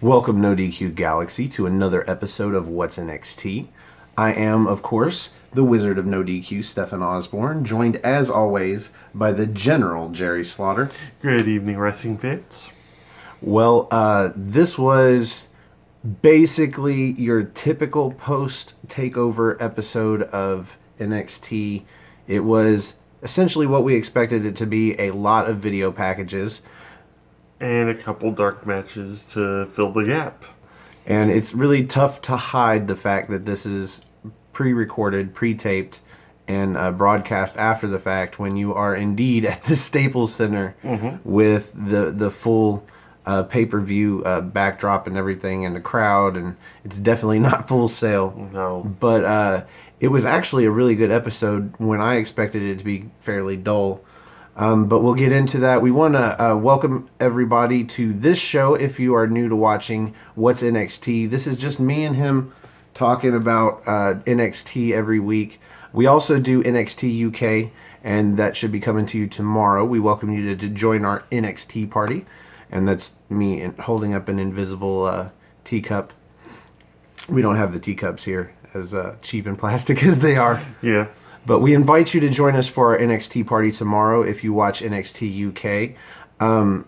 Welcome, NoDQ Galaxy, to another episode of What's NXT. I am, of course, the Wizard of NoDQ, Stephen Osborne, joined as always by the General Jerry Slaughter. Good evening, wrestling fans. Well, this was basically your typical post-TakeOver episode of NXT. It was essentially what we expected it to be, a lot of video packages. And a couple dark matches to fill the gap. And it's really tough to hide the fact that this is pre-recorded, pre-taped, and broadcast after the fact when you are indeed at the Staples Center with the full pay-per-view backdrop and everything and the crowd, and it's definitely not Full Sail. No. But it was actually a really good episode when I expected it to be fairly dull. But we'll get into that. We want to welcome everybody to this show. If you are new to watching What's NXT, this is just me and him talking about NXT every week. We also do NXT UK, and that should be coming to you tomorrow. We welcome you to join our NXT party, and that's me holding up an invisible teacup. We don't have the teacups here, as cheap and plastic as they are. Yeah. But we invite you to join us for our NXT party tomorrow if you watch NXT UK.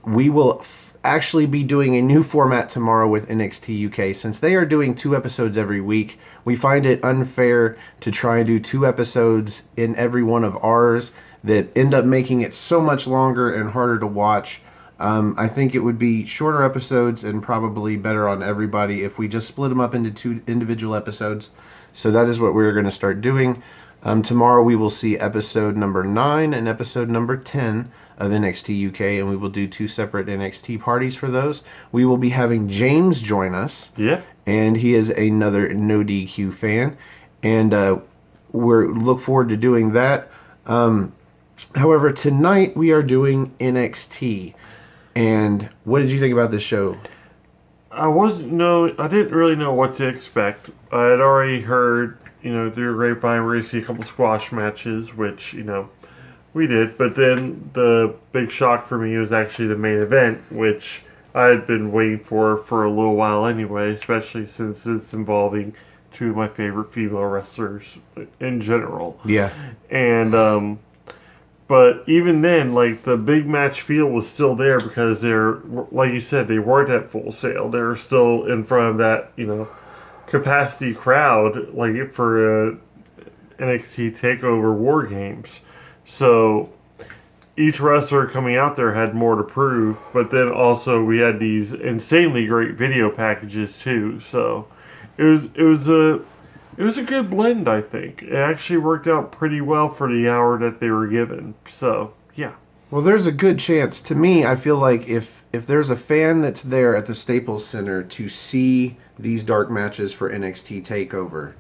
We will actually be doing a new format tomorrow with NXT UK. Since they are doing 2 episodes every week, we find it unfair to try and do 2 episodes in every one of ours that end up making it so much longer and harder to watch. I think it would be shorter episodes and probably better on everybody if we just split them up into 2 individual episodes. So that is what we're going to start doing. Tomorrow we will see episode number 9 and episode number 10 of NXT UK, and we will do 2 separate NXT parties for those. We will be having James join us. Yeah. And he is another NoDQ fan, and we look forward to doing that. However, tonight we are doing NXT. And what did you think about this show? I didn't really know what to expect. I had already heard, through the grapevine, we're going to see a couple squash matches, which, we did. But then the big shock for me was actually the main event, which I had been waiting for a little while anyway, especially since it's involving 2 of my favorite female wrestlers in general. Yeah. And, but even then, the big match feel was still there because they're, like you said, they weren't at Full Sail. They were still in front of that, capacity crowd, for NXT TakeOver War Games. So each wrestler coming out there had more to prove, but then also we had these insanely great video packages too. So it was a good blend, I think. It actually worked out pretty well for the hour that they were given. So yeah. Well, there's a good chance. To me, I feel like if there's a fan that's there at the Staples Center to see these dark matches for NXT TakeOver,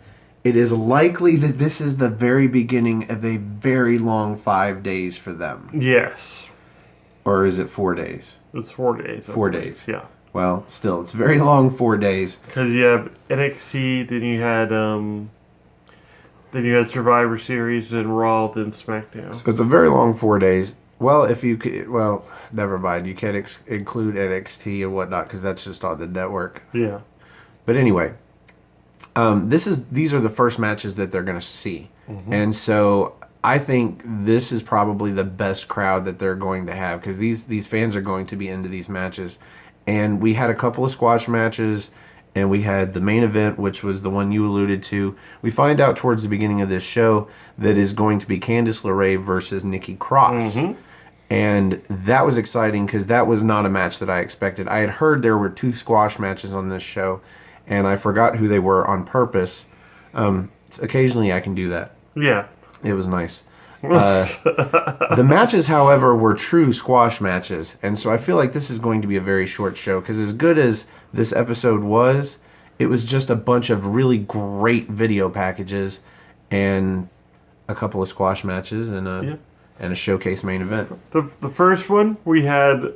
it is likely that this is the very beginning of a very long 5 days for them. Yes. Or is it 4 days? It's 4 days. 4 days. Yeah. Well, still, it's a very long 4 days. Because you have NXT, then you had Survivor Series, then Raw, then SmackDown. So it's a very long 4 days. Well, if you could, well, never mind. You can't include NXT and whatnot because that's just on the network. Yeah. But anyway, these are the first matches that they're going to see, and so I think this is probably the best crowd that they're going to have because these fans are going to be into these matches. And we had a couple of squash matches, and we had the main event, which was the one you alluded to. We find out towards the beginning of this show that is going to be Candice LeRae versus Nikki Cross. And that was exciting because that was not a match that I expected. I had heard there were 2 squash matches on this show, and I forgot who they were on purpose. Occasionally I can do that. Yeah. It was nice. The matches, however, were true squash matches, and so I feel like this is going to be a very short show because as good as this episode was, it was just a bunch of really great video packages and a couple of squash matches and a showcase main event. The first one, we had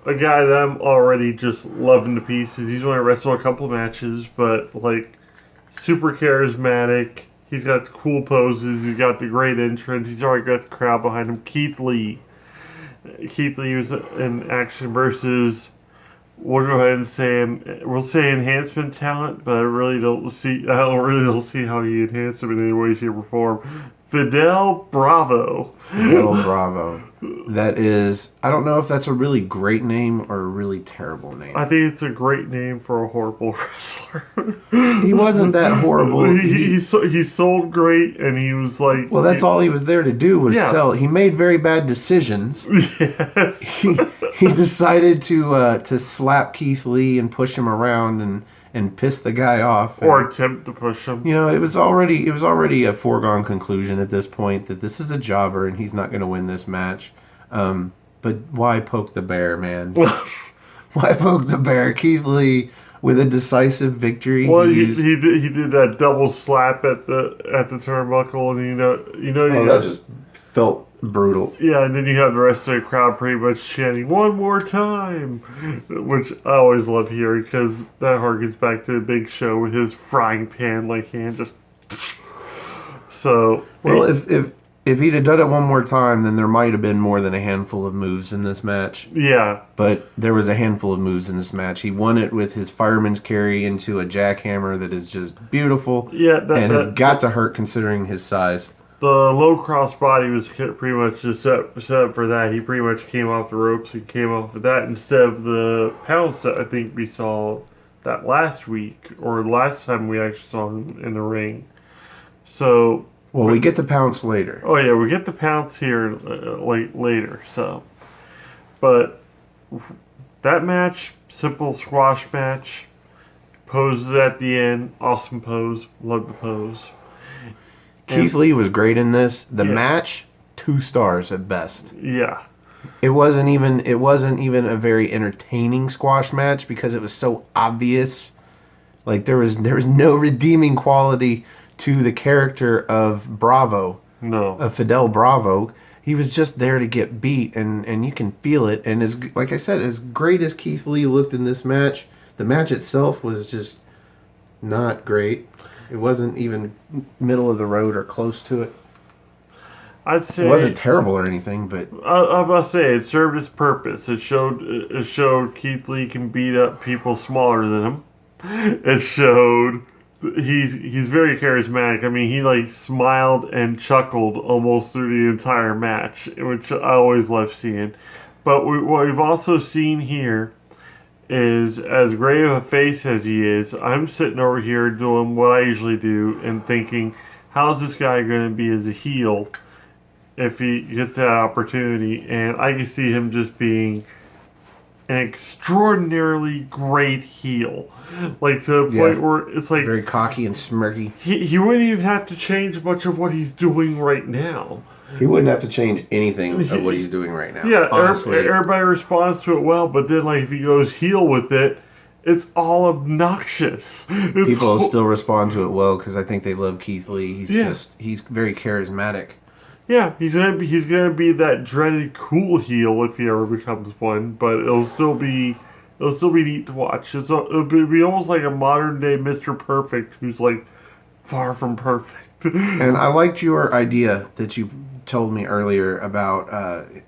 a guy that I'm already just loving to pieces. He's only wrestled a couple matches, but super charismatic. He's got the cool poses. He's got the great entrance. He's already got the crowd behind him. Keith Lee. Keith Lee was in action versus we'll go ahead and say we'll say enhancement talent, but I don't really see how he enhanced him in any way, shape, or form. Fidel Bravo. Fidel Bravo. That is, I don't know if that's a really great name or a really terrible name. I think it's a great name for a horrible wrestler. He wasn't that horrible. He sold great, and he was like. Well, that's all he was there to do was sell. He made very bad decisions. Yes. He decided to slap Keith Lee and push him around and piss the guy off. Or attempt to push him. You know, it was already a foregone conclusion at this point that this is a jobber and he's not going to win this match. But why poke the bear, man? Why poke the bear? Keith Lee with a decisive victory. Well, he did that double slap at the turnbuckle, and that just felt brutal. Yeah, and then you have the rest of the crowd pretty much chanting "one more time," which I always love hearing because that harkens back to the Big Show with his frying pan like hand just. So well, if he'd have done it one more time, then there might have been more than a handful of moves in this match. Yeah. But there was a handful of moves in this match. He won it with his fireman's carry into a jackhammer that is just beautiful. Yeah, and has got to hurt considering his size. The low cross body was pretty much just set up for that. He pretty much came off the ropes and came off of that instead of the pounce that I think we saw that last week or last time we actually saw him in the ring. So. Well, we get the pounce later. Oh yeah, we get the pounce here later. So, but that match, simple squash match, poses at the end, awesome pose, love the pose. Keith Lee was great in this. The match, 2 stars at best. Yeah. It wasn't even a very entertaining squash match because it was so obvious. Like there was no redeeming quality to the character of Bravo. No. Of Fidel Bravo. He was just there to get beat, and you can feel it. And like I said, as great as Keith Lee looked in this match, the match itself was just not great. It wasn't even middle of the road or close to it. I'd say it wasn't terrible or anything, but I must say it served its purpose. It showed Keith Lee can beat up people smaller than him. It showed he's very charismatic. I mean, he smiled and chuckled almost through the entire match, which I always love seeing. But what we've also seen here is, as great of a face as he is, I'm sitting over here doing what I usually do and thinking, how's this guy going to be as a heel if he gets that opportunity? And I can see him just being an extraordinarily great heel. To the point where it's very cocky and smirky. He wouldn't even have to change much of what he's doing right now. He wouldn't have to change anything of what he's doing right now. Yeah, honestly. Everybody responds to it well, but then if he goes heel with it, it's all obnoxious. People still respond to it well because I think they love Keith Lee. He's very charismatic. Yeah, he's gonna be that dreaded cool heel if he ever becomes one, but it'll still be neat to watch. It'll be almost like a modern day Mr. Perfect who's far from perfect. And I liked your idea that you told me earlier about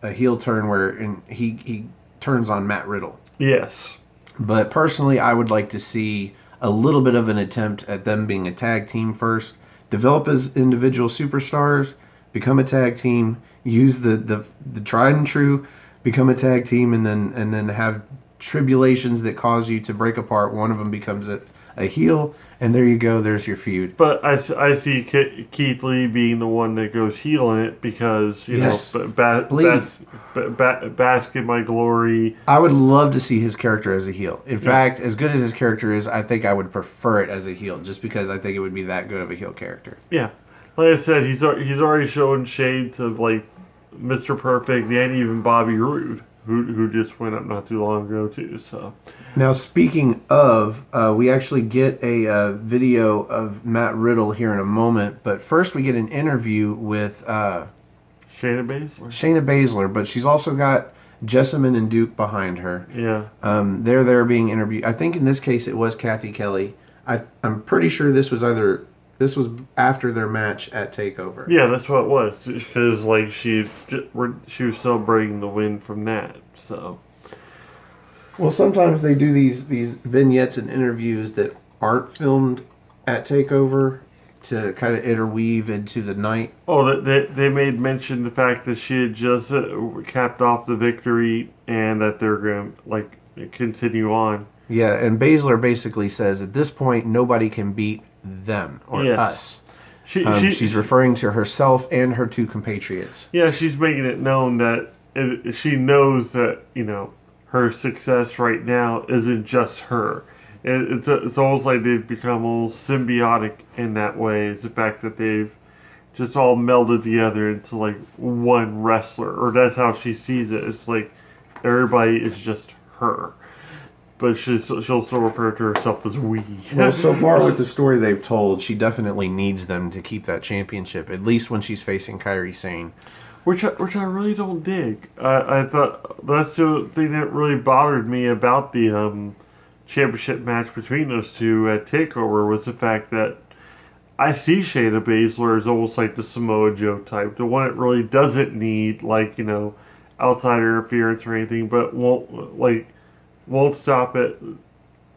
a heel turn where he turns on Matt Riddle. Yes. But personally, I would like to see a little bit of an attempt at them being a tag team first. Develop as individual superstars, become a tag team, use the tried and true, become a tag team, and then have tribulations that cause you to break apart. One of them becomes a heel, and there you go. There's your feud. But I see Keith Lee being the one that goes heel in it because bask in my glory. I would love to see his character as a heel. In fact, as good as his character is, I think I would prefer it as a heel, just because I think it would be that good of a heel character. Yeah, like I said, he's already showing shades of Mr. Perfect and even Bobby Roode, who just went up not too long ago too. So now, speaking of, we actually get a video of Matt Riddle here in a moment, but first we get an interview with Shayna Baszler. Shayna Baszler, but she's also got Jessamine and Duke behind her. Yeah. They're being interviewed. I think in this case it was Kathy Kelly. I'm pretty sure this was after their match at TakeOver. Yeah, that's what it was. Because she was celebrating the win from that. So Well, sometimes they do these vignettes and interviews that aren't filmed at Takeover to kind of interweave into the night. Oh, they made mention the fact that she had just capped off the victory and that they're going to, like, continue on. Yeah, and Baszler basically says at this point nobody can beat them or Yes. us. She's She's referring to herself and her two compatriots. Yeah, she's making it known that she knows that, her success right now isn't just her. It's almost like they've become almost symbiotic in that way. It's the fact that they've just all melded together into like one wrestler, or that's how she sees it. It's like everybody is just her, but she'll still refer to herself as we. Well, so far with the story they've told, she definitely needs them to keep that championship, at least when she's facing Kairi Sane. Which I really don't dig. I thought that's the thing that really bothered me about the championship match between those two at TakeOver was the fact that I see Shayna Baszler as almost like the Samoa Joe type, the one that really doesn't need outside interference or anything, but won't stop it.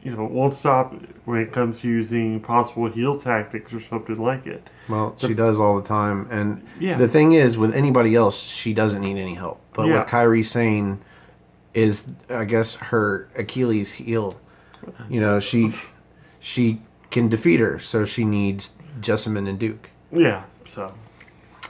Won't stop when it comes to using possible heel tactics or something like it. Well, she does all the time, and Yeah. the thing is, with anybody else, she doesn't need any help. But Yeah. with Kairi Sane, is I guess her Achilles heel. She can defeat her, so she needs Jessamine and Duke. Yeah, so.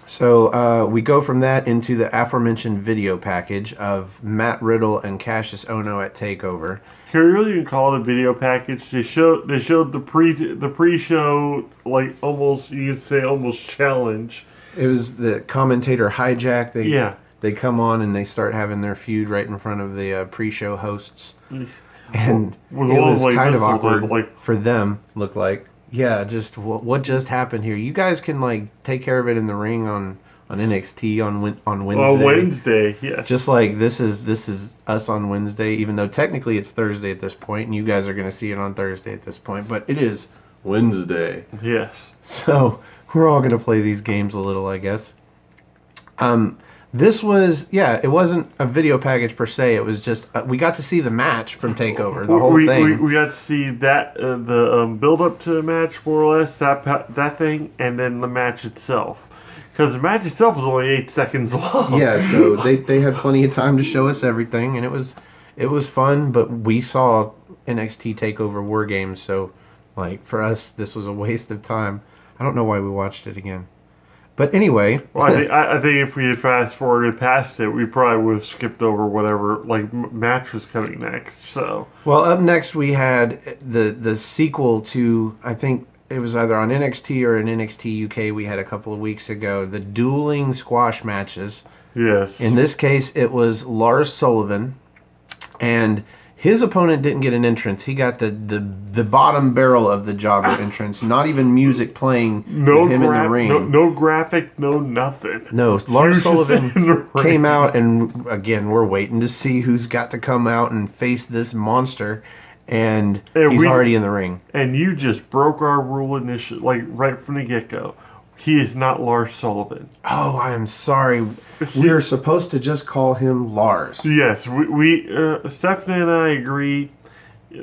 So we go from that into the aforementioned video package of Matt Riddle and Cassius Ohno at TakeOver. Can we really even call it a video package? They showed the pre-show, like almost, you could say almost challenge. It was the commentator hijack. Yeah. They come on and they start having their feud right in front of the pre-show hosts. And it was kind of awkward for them, looked like. Yeah, just what just happened here? You guys can take care of it in the ring on NXT on Wednesday. On Wednesday, yes. Just like this is us on Wednesday, even though technically it's Thursday at this point, and you guys are going to see it on Thursday at this point, but it is Wednesday. Yes. So we're all going to play these games a little, I guess. This was, it wasn't a video package per se. It was just, we got to see the match from TakeOver, the whole thing. We got to see that, the build-up to the match, more or less, that thing, and then the match itself. Because the match itself was only 8 seconds long. Yeah, so they had plenty of time to show us everything, and it was fun, but we saw NXT TakeOver War Games, so, for us, this was a waste of time. I don't know why we watched it again. But anyway, well, I think if we had fast forwarded past it, we probably would have skipped over whatever match was coming next. So well, up next we had the sequel to, I think it was either on NXT or in NXT UK we had a couple of weeks ago, the dueling squash matches. Yes. In this case, it was Lars Sullivan, and his opponent didn't get an entrance. He got the bottom barrel of the jobber entrance. Not even music playing with him in the ring. No graphic, no nothing. No, Lars Sullivan came out, and again, we're waiting to see who's got to come out and face this monster, and he's already in the ring. And you just broke our rule initially, right from the get-go. He is not Lars Sullivan. Oh, I am sorry. We are supposed to just call him Lars. Yes, we Stephanie and I agree.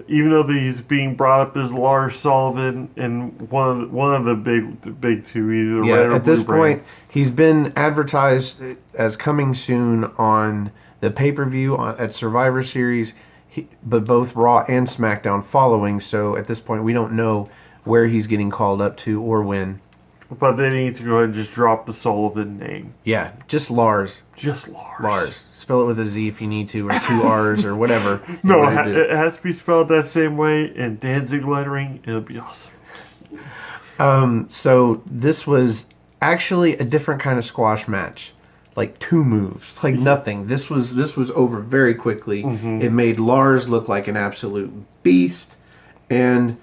Even though he's being brought up as Lars Sullivan in one of the big two, either. Yeah, at this point, he's been advertised as coming soon on the pay-per-view at Survivor Series, but both Raw and SmackDown following. So at this point, we don't know where he's getting called up to or when. But they need to go ahead and just drop the Sullivan name. Yeah, just Lars. Just Lars. Lars. Spell it with a Z if you need to, or 2 R's, or whatever. No, it has to be spelled that same way in Danzig lettering. It'll be awesome. So this was actually a different kind of squash match. 2 moves. Nothing. This was over very quickly. Mm-hmm. It made Lars look like an absolute beast. And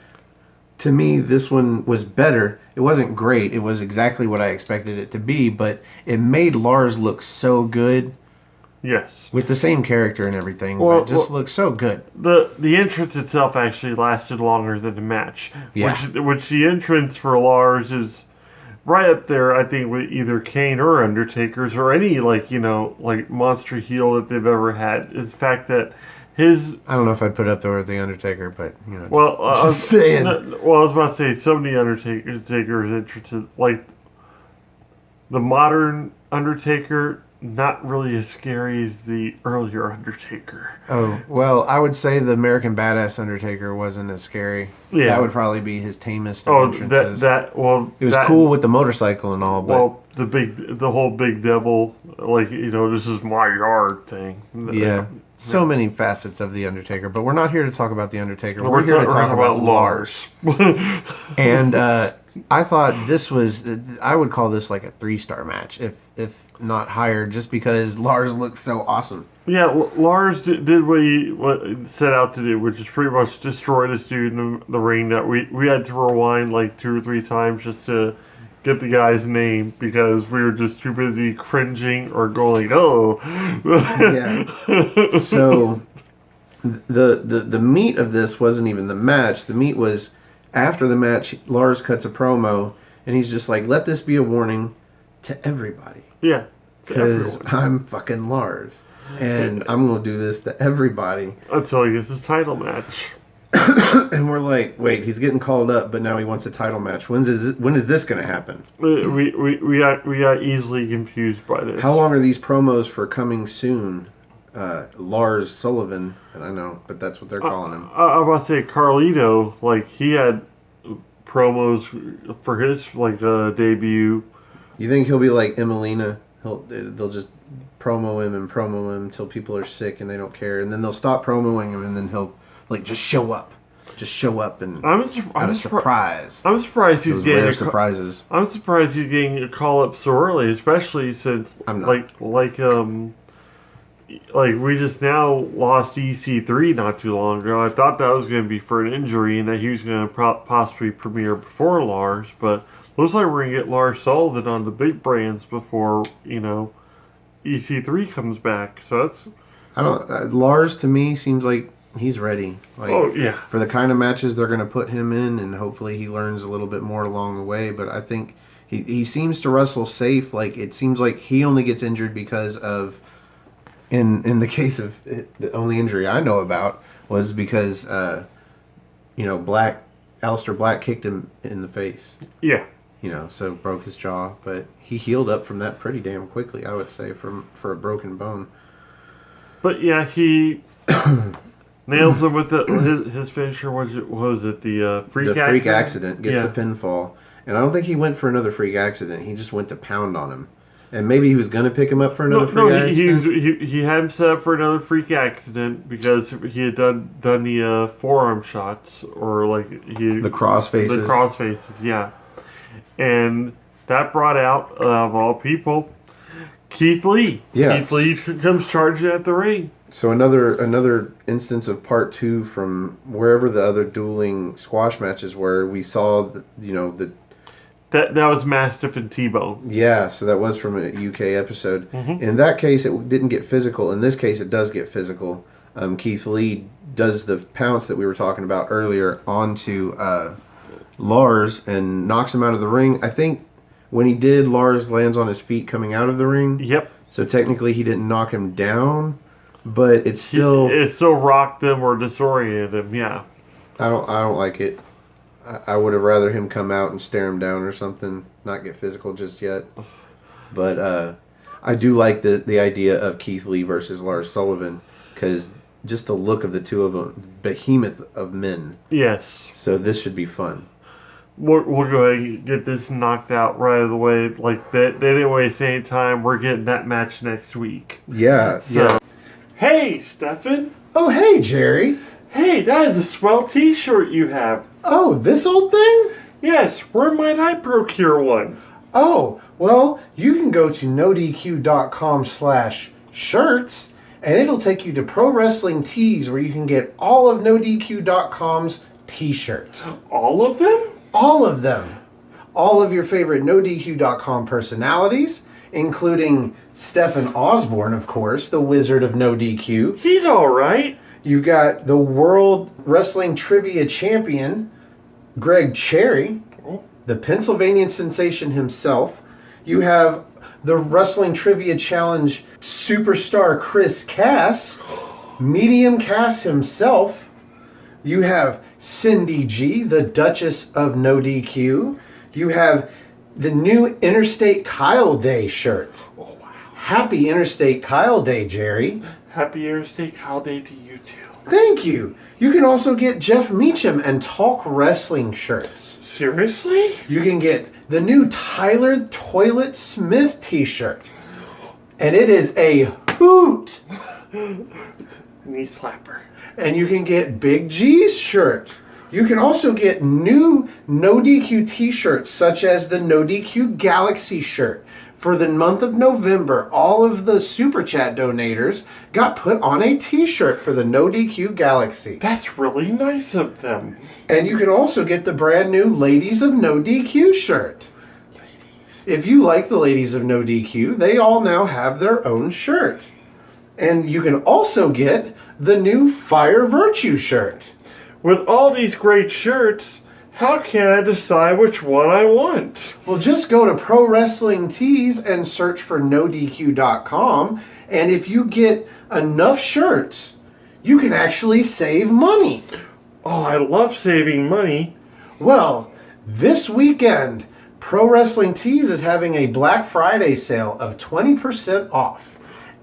to me, this one was better. It wasn't great. It was exactly what I expected it to be, but it made Lars look so good. Yes. With the same character and everything, but it just looked so good. The entrance itself actually lasted longer than the match. Yeah. Which the entrance for Lars is right up there, I think, with either Kane or Undertaker's or any, monster heel that they've ever had. Is the fact that his. I don't know if I'd put it up there with the Undertaker, but Well, just saying. I was about to say some of the Undertaker is interested. Like the modern Undertaker, not really as scary as the earlier Undertaker. Oh, well, I would say the American Badass Undertaker wasn't as scary. Yeah. That would probably be his tamest of Oh, entrances. it was cool with the motorcycle and all, but well, the whole big devil, like this is my yard thing. yeah, so many facets of the Undertaker. But we're not here to talk about the Undertaker. No, we're here to talk about Lars. Lars. And I thought this was, I would call this like a 3-star match, if not higher, just because Lars looks so awesome. Yeah, Lars did what he set out to do, which is pretty much destroy this dude in the ring. That we had to rewind like 2 or 3 times just to get the guy's name because we were just too busy cringing or going, oh. Yeah. So the meat of this wasn't even the match. The meat was after the match. Lars cuts a promo and he's just like, "Let this be a warning to everybody." Yeah. Because I'm fucking Lars. And I'm going to do this to everybody. Until he gets his title match. And we're like, wait, he's getting called up, but now he wants a title match. When is this going to happen? We got easily confused by this. How long are these promos for coming soon? Lars Sullivan, and I know, but that's what they're calling him. I was about to say Carlito, like he had promos for his debut. You think he'll be like Emelina? They'll just promo him until people are sick and they don't care, and then they'll stop promoting him, and then he'll just show up and I'm surprise. I'm surprised he's Those getting rare surprises. I'm surprised he's getting a call up so early, especially since we just now lost EC3 not too long ago. I thought that was going to be for an injury and that he was going to possibly premiere before Lars, but looks like we're going to get Lars Sullivan on the big brands before EC3 comes back. So that's Lars to me seems like he's ready. Oh yeah, for the kind of matches they're going to put him in, and hopefully he learns a little bit more along the way. But I think he seems to wrestle safe. Like it seems like he only gets injured because of, in the case of the only injury I know about was because Aleister Black kicked him in the face. Yeah. So broke his jaw, but he healed up from that pretty damn quickly, I would say, for a broken bone. But yeah, he nails him with his finisher. Was it the freak accident? The freak accident gets the pinfall, and I don't think he went for another freak accident. He just went to pound on him, and maybe he was going to pick him up for another freak accident. He had him set up for another freak accident because he had done the forearm shots or the cross faces. The cross faces, yeah. And that brought out, of all people, Keith Lee. Yeah. Keith Lee comes charging at the ring. So another instance of part 2 from wherever the other dueling squash matches were. We saw that was Mastiff and T-Bone. Yeah, so that was from a UK episode. Mm-hmm. In that case, it didn't get physical. In this case, it does get physical. Keith Lee does the pounce that we were talking about earlier onto Lars and knocks him out of the ring. I think when he did, Lars lands on his feet coming out of the ring. Yep. So technically he didn't knock him down, but it still rocked him or disoriented him. Yeah. I don't like it. I would have rather him come out and stare him down or something, not get physical just yet. But I do like the idea of Keith Lee versus Lars Sullivan, because just the look of the two of them, behemoth of men. Yes. So this should be fun. We'll go ahead and get this knocked out right out of the way. They didn't waste any time. We're getting that match next week. Yeah. So, hey, Stefan. Oh, hey, Jerry. Hey, that is a swell T-shirt you have. Oh, this old thing? Yes. Where might I procure one? Oh, well, you can go to NoDQ.com/shirts, and it'll take you to Pro Wrestling Tees, where you can get all of NoDQ.com's T-shirts. All of them? All of them. All of your favorite NoDQ.com personalities, including Stephen Osborne, of course, the Wizard of NoDQ. He's all right. You've got the World Wrestling Trivia Champion, Greg Cherry, the Pennsylvania sensation himself. You have the Wrestling Trivia Challenge superstar Chris Cass. Medium Cass himself. You have Cindy G, the Duchess of NoDQ. You have the new Interstate Kyle Day shirt. Oh, wow. Happy Interstate Kyle Day, Jerry. Happy Interstate Kyle Day to you too. Thank you. You can also get Jeff Meacham and Talk Wrestling shirts. Seriously? You can get the new Tyler Toilet Smith t-shirt. And it is a hoot. Knee slapper. And you can get Big G's shirt. You can also get new NoDQ t-shirts, such as the NoDQ Galaxy shirt. For the month of November, all of the Super Chat donators got put on a t-shirt for the NoDQ Galaxy. That's really nice of them. And you can also get the brand new Ladies of NoDQ shirt. If you like the Ladies of NoDQ, they all now have their own shirt. And you can also get the new Fire Virtue shirt. With all these great shirts, how can I decide which one I want? Well, just go to Pro Wrestling Tees and search for NoDQ.com. And if you get enough shirts, you can actually save money. Oh, I love saving money. Well, this weekend, Pro Wrestling Tees is having a Black Friday sale of 20% off.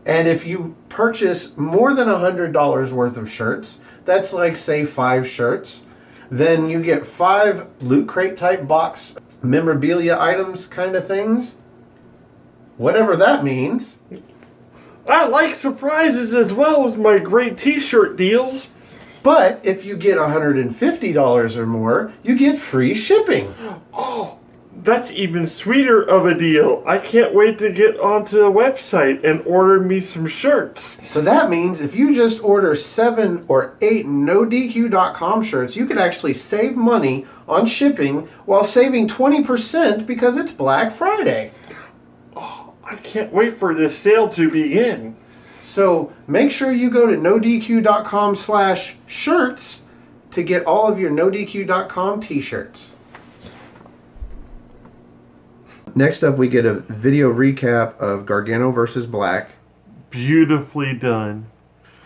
And if you purchase more than $100 worth of shirts, that's like, say, 5 shirts, then you get 5 Loot Crate type box memorabilia items kind of things. Whatever that means. I like surprises as well with my great t-shirt deals. But if you get $150 or more, you get free shipping. Oh, that's even sweeter of a deal. I can't wait to get onto the website and order me some shirts. So that means if you just order 7 or 8 NoDQ.com shirts, you can actually save money on shipping while saving 20% because it's Black Friday. Oh, I can't wait for this sale to begin. So make sure you go to NoDQ.com/shirts to get all of your NoDQ.com t-shirts. Next up, we get a video recap of Gargano versus Black. Beautifully done.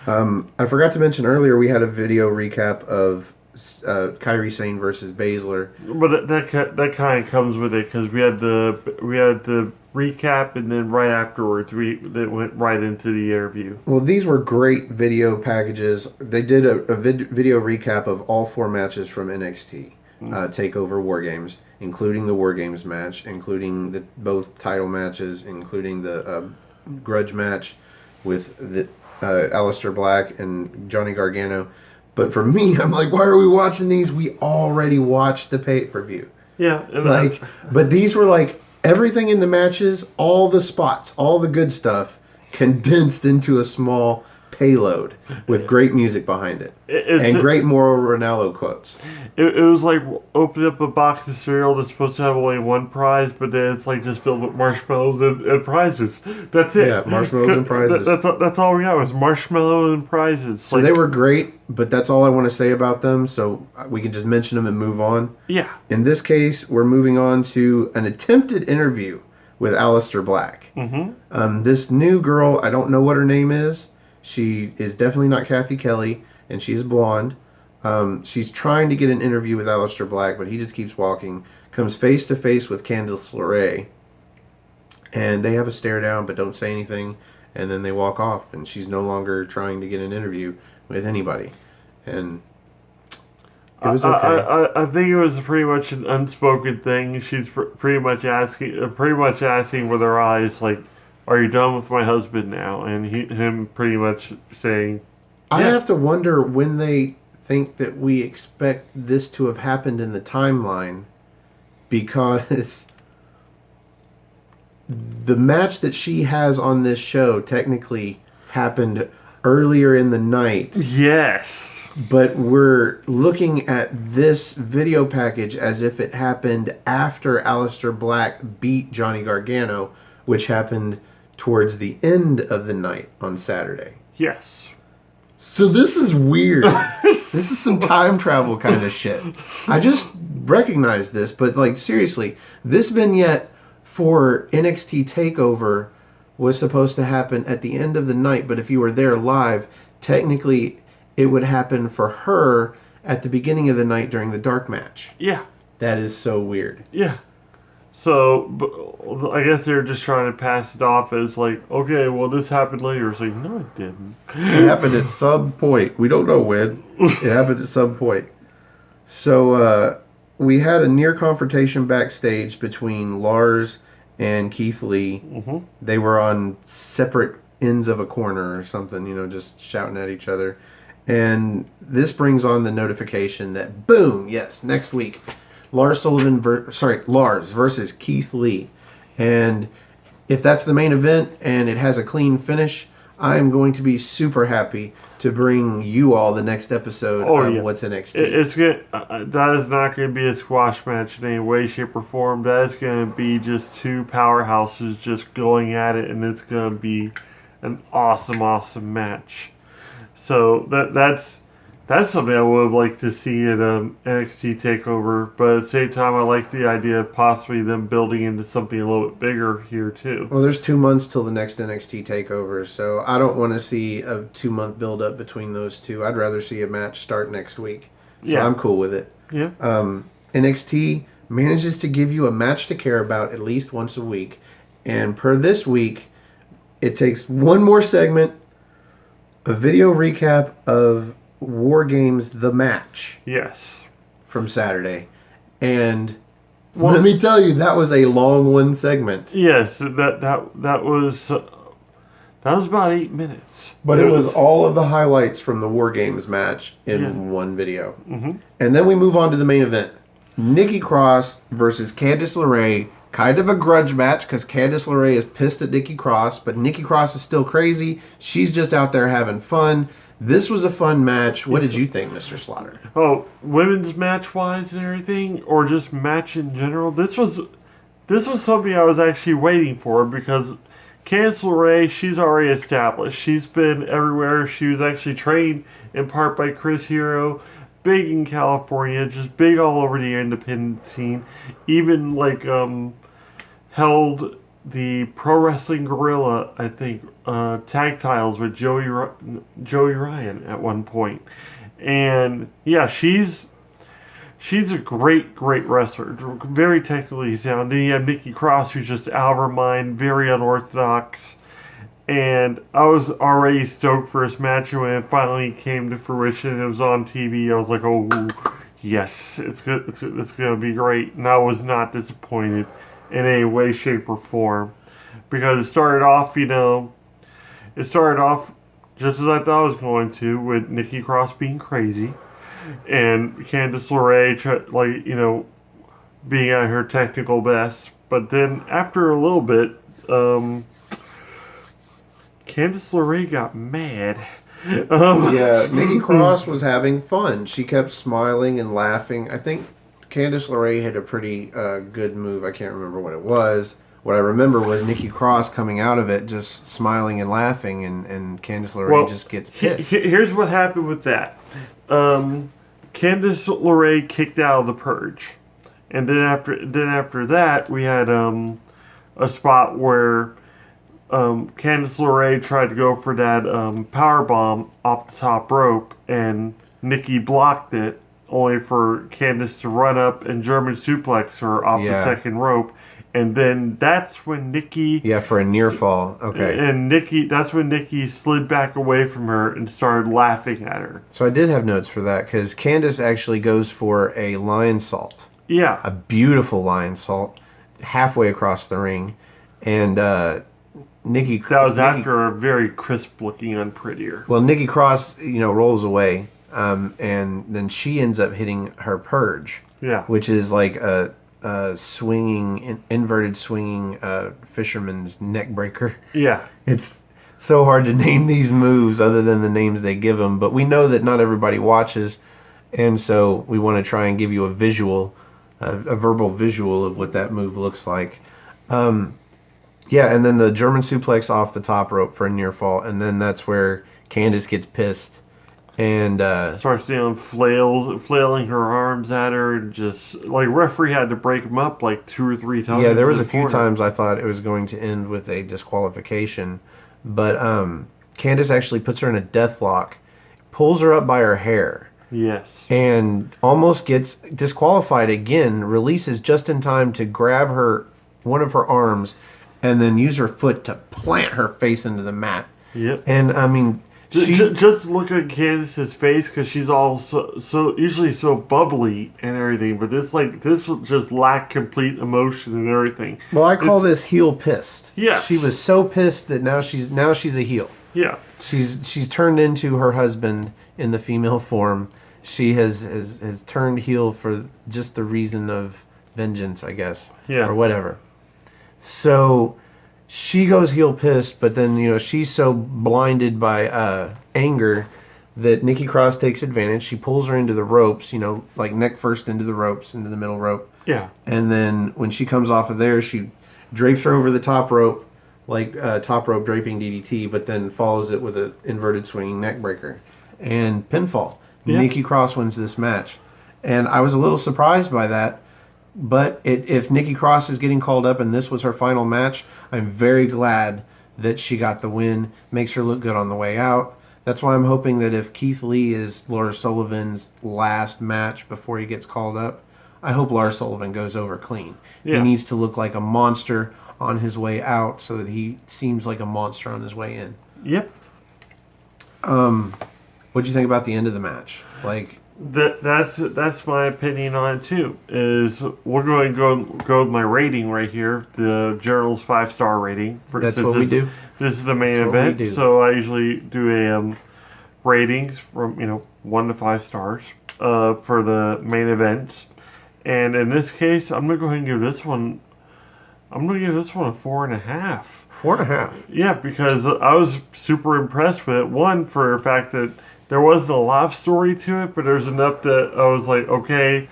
I forgot to mention earlier we had a video recap of Kairi Sane versus Baszler. But that kind of comes with it because we had the recap and then right afterwards they went right into the interview. Well, these were great video packages. They did a video recap of all 4 matches from NXT. TakeOver War Games, including the War Games match, including both title matches, including the grudge match with Aleister Black and Johnny Gargano. But for me, I'm like, why are we watching these? We already watched the pay-per-view. Yeah. But these were like everything in the matches, all the spots, all the good stuff condensed into a small payload with great music behind it and great Mauro Ranallo quotes. It was like opening up a box of cereal that's supposed to have only one prize, but then it's like just filled with marshmallows and prizes. That's it. Yeah, marshmallows and prizes. That's all we got was marshmallow and prizes. So they were great, but that's all I want to say about them, so we can just mention them and move on. Yeah. In this case, we're moving on to an attempted interview with Aleister Black. Mm-hmm. This new girl, I don't know what her name is. She is definitely not Kathy Kelly, and she's blonde. She's trying to get an interview with Aleister Black, but he just keeps walking. Comes face to face with Candice LeRae, and they have a stare down, but don't say anything. And then they walk off, and she's no longer trying to get an interview with anybody. And it was okay. I think it was pretty much an unspoken thing. She's pretty much asking with her eyes, like, "Are you done with my husband now?" And him pretty much saying, yeah. I have to wonder when they think that we expect this to have happened in the timeline, because the match that she has on this show technically happened earlier in the night. Yes. But we're looking at this video package as if it happened after Aleister Black beat Johnny Gargano, which happened towards the end of the night on Saturday. Yes. So this is weird. This is some time travel kind of shit. I just recognized this, but like seriously, this vignette for NXT TakeOver was supposed to happen at the end of the night, but if you were there live, technically it would happen for her at the beginning of the night during the dark match. Yeah. That is so weird. Yeah. So, I guess they're just trying to pass it off as like, okay, well, this happened later. It's like, no, it didn't. It happened at some point. We don't know when. It happened at some point. So, we had a near confrontation backstage between Lars and Keith Lee. Mm-hmm. They were on separate ends of a corner or something, just shouting at each other. And this brings on the notification that, boom, yes, next week, Lars versus Keith Lee. And if that's the main event and it has a clean finish, I am going to be super happy to bring you all the next episode of What's NXT. It's good. That is not going to be a squash match in any way, shape, or form. That is going to be just two powerhouses just going at it, and it's going to be an awesome, awesome match. So that's something I would like to see in NXT TakeOver, but at the same time, I like the idea of possibly them building into something a little bit bigger here too. Well, there's 2 months till the next NXT TakeOver, so I don't want to see a 2-month build-up between those two. I'd rather see a match start next week. So I'm cool with it. Yeah. NXT manages to give you a match to care about at least once a week, and per this week, it takes one more segment, a video recap of War Games The Match. Yes. From Saturday. And let me tell you, that was a long one segment. Yes, that was about 8 minutes. But it was all of the highlights from the War Games match in one video. Mm-hmm. And then we move on to the main event. Nikki Cross versus Candice LeRae. Kind of a grudge match because Candice LeRae is pissed at Nikki Cross, but Nikki Cross is still crazy. She's just out there having fun. This was a fun match. What did you think, Mr. Slaughter? Oh, women's match-wise and everything, or just match in general? This was something I was actually waiting for because Candice LeRae, she's already established. She's been everywhere. She was actually trained in part by Chris Hero. Big in California, just big all over the independent scene. Even held the Pro Wrestling Guerrilla, I think, tag titles with Joey Ryan at one point. And yeah, she's a great wrestler, very technically sound. Then you have Nikki Cross, who's just out of her mind, very unorthodox. And I was already stoked for this match, and when it finally came to fruition, it was on TV. I was like, "Oh, yes, it's good. It's gonna be great." And I was not disappointed in any way, shape, or form, because it started off just as I thought it was going to, with Nikki Cross being crazy, and Candice LeRae, being at her technical best. But then after a little bit, Candice LeRae got mad. Nikki Cross was having fun. She kept smiling and laughing. I think Candice LeRae had a pretty good move. I can't remember what it was. What I remember was Nikki Cross coming out of it just smiling and laughing, and Candice LeRae just gets pissed. Here's what happened with that. Candice LeRae kicked out of the Purge. And then after that, we had a spot where Candice LeRae tried to go for that power bomb off the top rope, and Nikki blocked it, only for Candice to run up and German suplex her off the second rope. And then that's when Nikki... Yeah, for a near fall. Okay. And that's when Nikki slid back away from her and started laughing at her. So I did have notes for that, because Candice actually goes for a lion salt. Yeah. A beautiful lion salt, halfway across the ring. And Nikki... That was after a very crisp looking Unprettier. Well, Nikki Cross, rolls away, and then she ends up hitting her Purge. Yeah. Which is like a inverted swinging fisherman's neck breaker. Yeah. It's so hard to name these moves other than the names they give them, but we know that not everybody watches, and so we want to try and give you a visual, a verbal visual of what that move looks like. And then the German suplex off the top rope for a near fall, and then that's where Candice gets pissed and starts flailing her arms at her, and just referee had to break them up 2 or 3 times. Yeah, there was a few times I thought it was going to end with a disqualification, but Candace actually puts her in a death lock, pulls her up by her hair, Yes. and almost gets disqualified again, releases just in time to grab one of her arms and then use her foot to plant her face into the mat. Yep. And I mean, just look at Candace's face, because she's all so usually so bubbly and everything, but this just lacked complete emotion and everything. well, I call this heel pissed. Yeah. She was so pissed that now she's a heel. Yeah. She's turned into her husband in the female form. She has turned heel for just the reason of vengeance, I guess. Yeah. Or whatever. So she goes heel pissed, but then, she's so blinded by anger that Nikki Cross takes advantage. She pulls her into the ropes, like neck first into the ropes, into the middle rope. Yeah. And then when she comes off of there, she drapes her over the top rope, like top rope draping DDT, but then follows it with an inverted swinging neck breaker and pinfall. Yeah. Nikki Cross wins this match. And I was a little surprised by that. But if Nikki Cross is getting called up and this was her final match, I'm very glad that she got the win. Makes her look good on the way out. That's why I'm hoping that if Keith Lee is Lars Sullivan's last match before he gets called up, I hope Lars Sullivan goes over clean. Yeah. He needs to look like a monster on his way out so that he seems like a monster on his way in. Yep. What'd you think about the end of the match? Like, That's my opinion on it too. Is we're going to go with my rating right here, the Gerald's 5-star rating. That's what we do. This is the main event, so I usually do a ratings from 1 to 5 stars for the main events. And in this case, I'm gonna go ahead and give this one. I'm gonna give this one a 4.5. 4.5. Yeah, because I was super impressed with it. One, for the fact that there wasn't a lot of story to it, but there's enough that I was like, okay,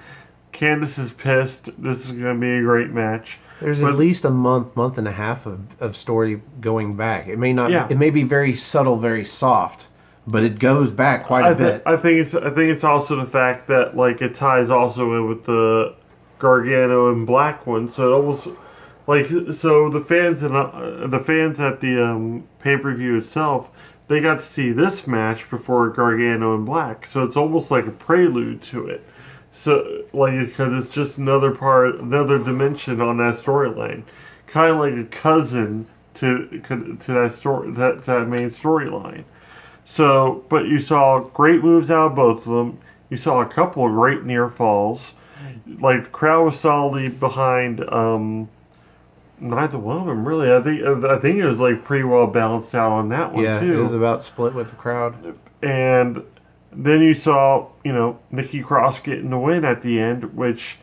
Candace is pissed. This is going to be a great match. There's at least a month and a half of story going back. It may not. Yeah. It may be very subtle, very soft, but it goes back quite a bit. I think it's also the fact that it ties also in with the Gargano and Black one, so it almost so the fans at the pay-per-view itself, they got to see this match before Gargano and Black, so it's almost like a prelude to it. So, because it's just another dimension on that storyline, kind of like a cousin to that story, that main storyline. So, but you saw great moves out of both of them. You saw a couple of great near falls. The crowd was solidly behind. Neither one of them really. I think it was pretty well balanced out on that one too. Yeah, it was about split with the crowd. And then you saw, Nikki Cross getting the win at the end, which,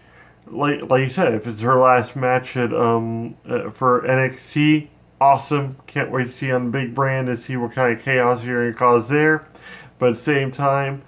like you said, if it's her last match at for NXT, awesome. Can't wait to see on the big brand and see what kind of chaos you're going to cause there. But at the same time,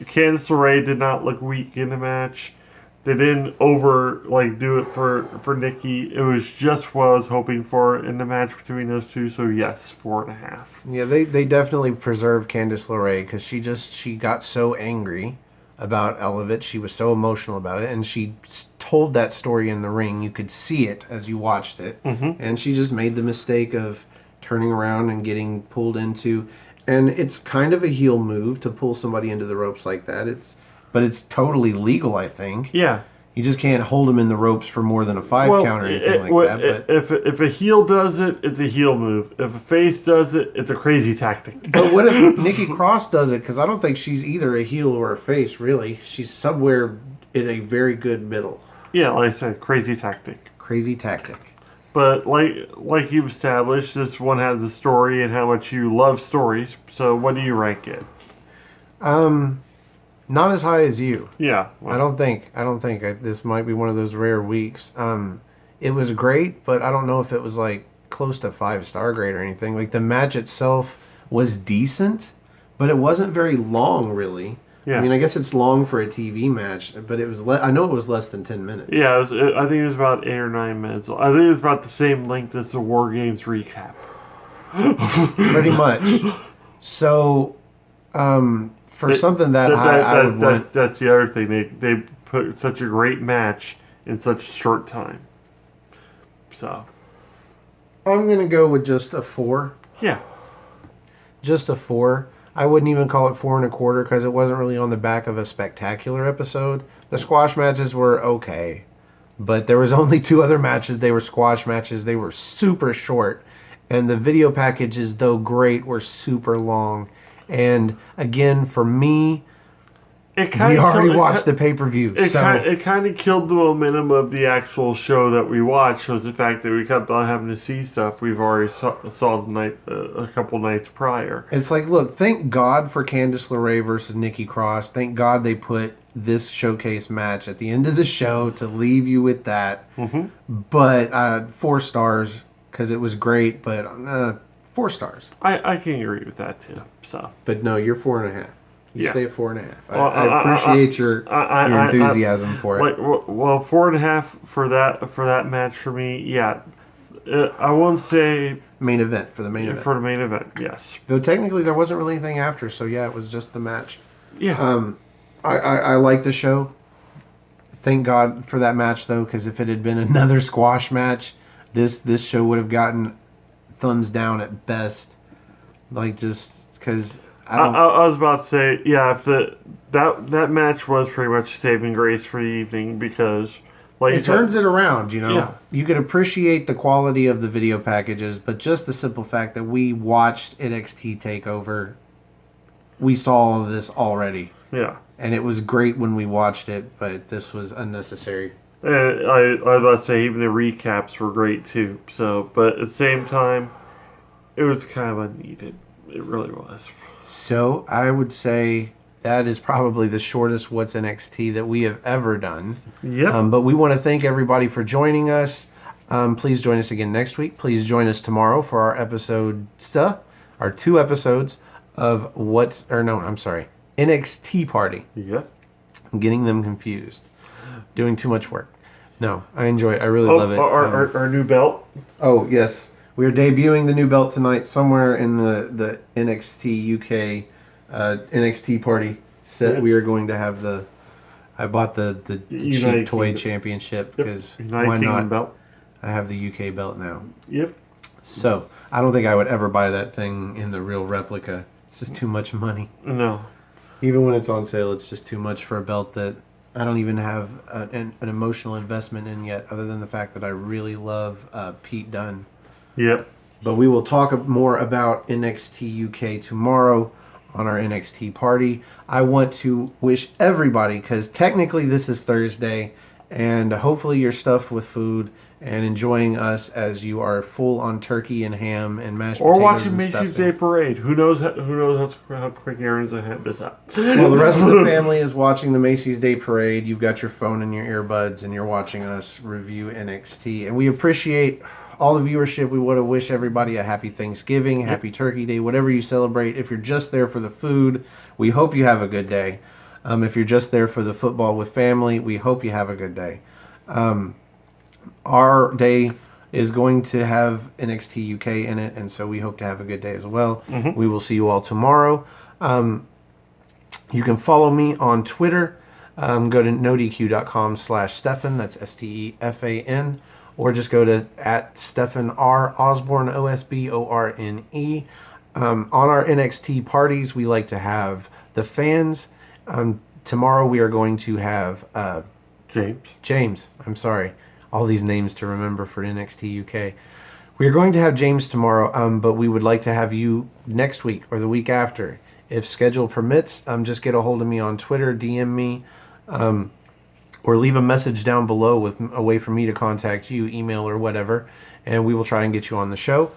Candice LeRae did not look weak in the match. They didn't do it for Nikki. It was just what I was hoping for in the match between those two. So yes, 4.5. Yeah, they definitely preserved Candice LeRae because she got so angry about Elevate. She was so emotional about it, and she told that story in the ring. You could see it as you watched it, and she just made the mistake of turning around and getting pulled into. And it's kind of a heel move to pull somebody into the ropes like that. But it's totally legal, I think. Yeah. You just can't hold them in the ropes for more than a 5 count or anything like that. But if a heel does it, it's a heel move. If a face does it, it's a crazy tactic. But what if Nikki Cross does it? Because I don't think she's either a heel or a face, really. She's somewhere in a very good middle. Yeah, like I said, crazy tactic. Crazy tactic. But like you've established, this one has a story and how much you love stories. So what do you rank it? Not as high as you. Yeah. Well, I don't think. This might be one of those rare weeks. It was great, but I don't know if it was close to 5-star grade or anything. The match itself was decent, but it wasn't very long, really. Yeah. I mean, I guess it's long for a TV match, but it was. I know it was less than 10 minutes. Yeah, I think it was about 8 or 9 minutes. I think it was about the same length as the War Games recap. Pretty much. So, for something that high, that's the other thing. They put such a great match in such a short time. So, I'm gonna go with just a 4. Yeah. just a 4. I wouldn't even call it 4 1/4 because it wasn't really on the back of a spectacular episode. The squash matches were okay, but there was only 2 other matches. They were squash matches. They were super short, and the video packages, though great, were super long. And again, for me, we already watched the pay-per-view. It kind of killed the momentum of the actual show that we watched, was the fact that we kept on having to see stuff we've already saw the night a couple nights prior. It's like, look, thank God for Candice LeRae versus Nikki Cross. Thank God they put this showcase match at the end of the show to leave you with that. Mm-hmm. But 4 stars because it was great, but 4 stars. I can agree with that too. So, but no, you're 4.5. You stay at 4.5. I appreciate your enthusiasm for it. Like, well, 4.5 for that match for me. Yeah, I won't say main event for the main event. For the main event, yes. Though technically there wasn't really anything after, so yeah, it was just the match. Yeah. I like the show. Thank God for that match though, because if it had been another squash match, this show would have gotten thumbs down at best. Like, just because. I was about to say, yeah, if that match was pretty much saving grace for the evening, because like it turns it around, you know. Yeah. You can appreciate the quality of the video packages, but just the simple fact that we watched NXT TakeOver, we saw all of this already. Yeah. And it was great when we watched it, but this was unnecessary. And I was about to say, even the recaps were great too. So, but at the same time, it was kind of unneeded. It really was. So I would say that is probably the shortest What's NXT that we have ever done. Yeah. But we want to thank everybody for joining us. Please join us again next week. Please join us tomorrow for our our 2 episodes of NXT Party. Yeah. I'm getting them confused. Doing too much work. No, I enjoy it. I really love it. Our new belt. Oh, yes. We are debuting the new belt tonight somewhere in the NXT UK NXT Party set. Yeah. We are going to have I bought the cheap toy championship because why not? Belt. I have the UK belt now. Yep. So I don't think I would ever buy that thing in the real replica. It's just too much money. No. Even when it's on sale, it's just too much for a belt that I don't even have an emotional investment in yet, other than the fact that I really love Pete Dunne. Yep. But we will talk more about NXT UK tomorrow on our NXT Party. I want to wish everybody, because technically this is Thursday, and hopefully you're stuffed with food and enjoying us as you are full on turkey and ham and mashed potatoes. Or watching Macy's Day Parade. Who knows how quick Aaron's ahead this up. Well, the rest of the family is watching the Macy's Day Parade. You've got your phone and your earbuds, and you're watching us review NXT. And we appreciate all the viewership. We want to wish everybody a happy Thanksgiving, happy Turkey Day, whatever you celebrate. If you're just there for the food, we hope you have a good day. If you're just there for the football with family, we hope you have a good day. Our day is going to have NXT UK in it, and so we hope to have a good day as well. Mm-hmm. We will see you all tomorrow. You can follow me on Twitter. Go to nodq.com/Stefan. That's STEFAN. Or just go to @Stefan R. Osborne, OSBORNE. On our NXT parties, we like to have the fans. Tomorrow we are going to have James. I'm sorry. All these names to remember for NXT UK. We are going to have James tomorrow, but we would like to have you next week or the week after. If schedule permits, just get a hold of me on Twitter, DM me, or leave a message down below with a way for me to contact you, email or whatever, and we will try and get you on the show.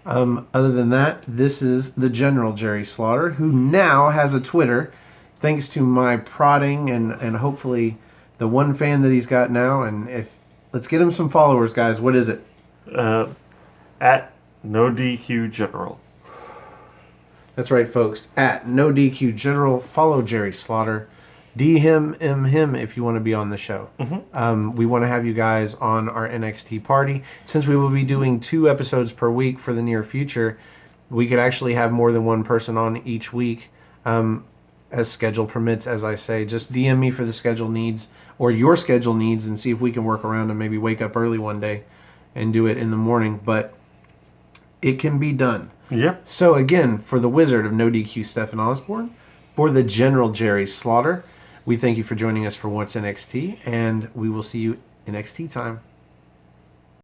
Other than that, this is the General Jerry Slaughter, who now has a Twitter, thanks to my prodding and hopefully the one fan that he's got now. And let's get him some followers, guys. What is it? @NoDQ General. That's right, folks. @NoDQ General. Follow Jerry Slaughter. DM him if you want to be on the show. Mm-hmm. We want to have you guys on our NXT party. Since we will be doing 2 episodes per week for the near future, we could actually have more than one person on each week, as schedule permits, as I say. Just DM me for the schedule needs or your schedule needs and see if we can work around and maybe wake up early one day and do it in the morning. But it can be done. Yep. So again, for the Wizard of NoDQ, Stefan Osborne, for the General Jerry Slaughter, we thank you for joining us for What's NXT, and we will see you in NXT time.